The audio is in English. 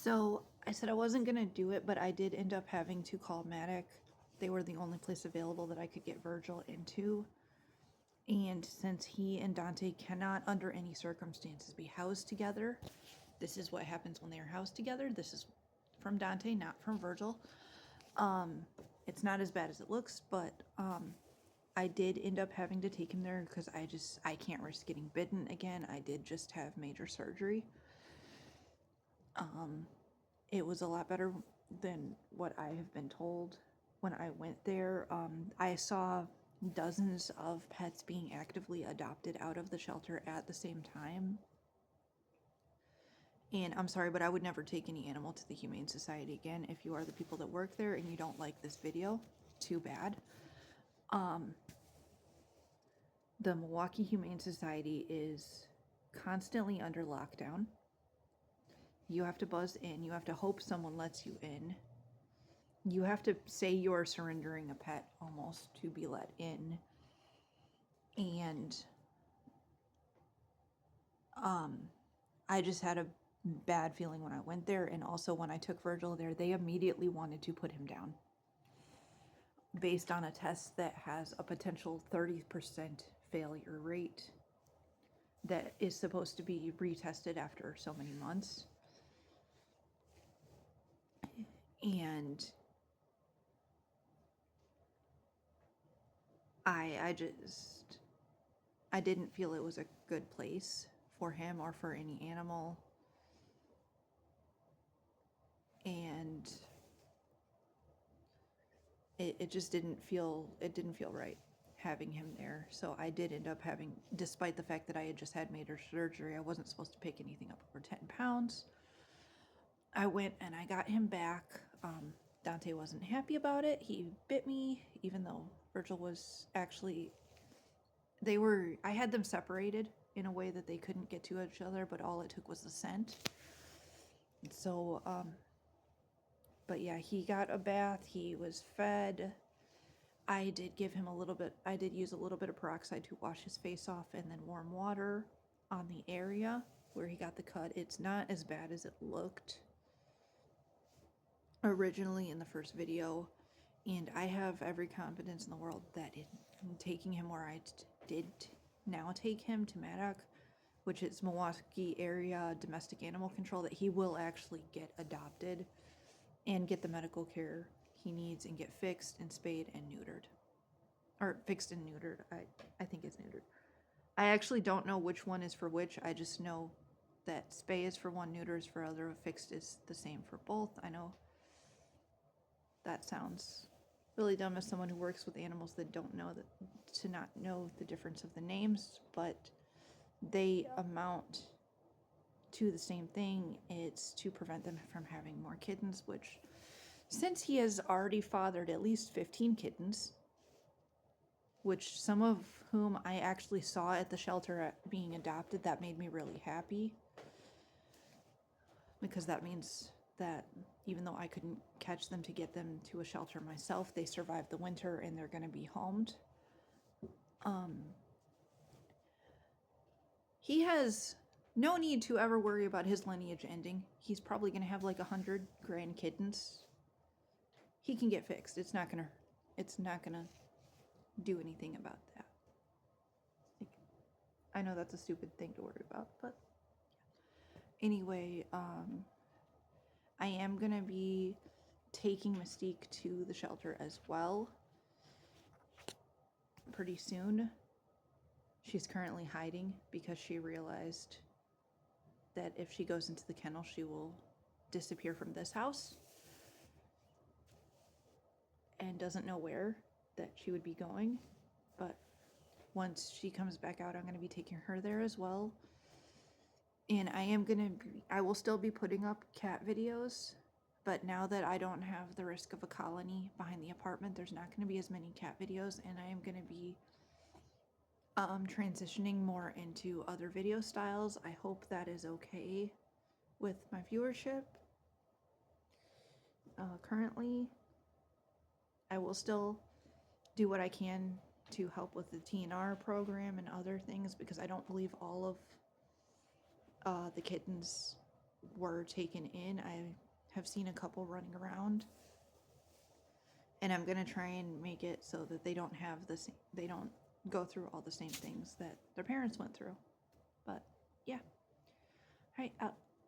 So I said I wasn't gonna do it, but I did end up having to call Matic. They were the only place available that I could get Virgil into. And since he and Dante cannot, under any circumstances, be housed together, this is what happens when they are housed together. This is from Dante, not from Virgil. It's not as bad as it looks, but I did end up having to take him there because I can't risk getting bitten again. I did just have major surgery. It was a lot better than what I have been told when I went there. I saw dozens of pets being actively adopted out of the shelter at the same time. And I'm sorry, but I would never take any animal to the Humane Society again. If you are the people that work there and you don't like this video, too bad. The Milwaukee Humane Society is constantly under lockdown. You have to buzz in. You have to hope someone lets you in. You have to say you're surrendering a pet almost to be let in. And I just had a bad feeling when I went there, and also when I took Virgil there, they immediately wanted to put him down based on a test that has a potential 30% failure rate that is supposed to be retested after so many months. And I didn't feel it was a good place for him or for any animal. And it just didn't feel right having him there. So I did end up having, despite the fact that I had just had major surgery, I wasn't supposed to pick anything up over 10 pounds. I went and I got him back. Dante wasn't happy about it. He bit me, even though Virgil was actually, I had them separated in a way that they couldn't get to each other, but all it took was the scent. So, but yeah, he got a bath, he was fed. I did use a little bit of peroxide to wash his face off, and then warm water on the area where he got the cut. It's not as bad as it looked originally in the first video, and I have every confidence in the world that in taking him where I did now take him to Madoc, which is Milwaukee area domestic animal control, that he will actually get adopted and get the medical care he needs and get fixed and spayed and neutered. Or fixed and neutered. I think it's neutered. I actually don't know which one is for which. I just know that spay is for one, neuter is for other, fixed is the same for both. I know that sounds really dumb as someone who works with animals that don't know that, to not know the difference of the names, but they amount to the same thing. It's to prevent them from having more kittens, which, since he has already fathered at least 15 kittens, which some of whom I actually saw at the shelter being adopted, that made me really happy, because that means that even though I couldn't catch them to get them to a shelter myself, they survived the winter and they're going to be homed. He has no need to ever worry about his lineage ending. He's probably going to have like 100 grand kittens. He can get fixed. It's not gonna do anything about that. Like, I know that's a stupid thing to worry about, but anyway, I am gonna be taking Mystique to the shelter as well pretty soon. She's currently hiding because she realized that if she goes into the kennel, she will disappear from this house and doesn't know where that she would be going. But once she comes back out, I'm going to be taking her there as well. And I will still be putting up cat videos, but now that I don't have the risk of a colony behind the apartment, there's not going to be as many cat videos, and I am going to be transitioning more into other video styles. I hope that is okay with my viewership. Currently, I will still do what I can to help with the TNR program and other things, because I don't believe all of the kittens were taken in. I have seen a couple running around, and I'm gonna try and make it so that they don't have they don't go through all the same things that their parents went through. But yeah, all right,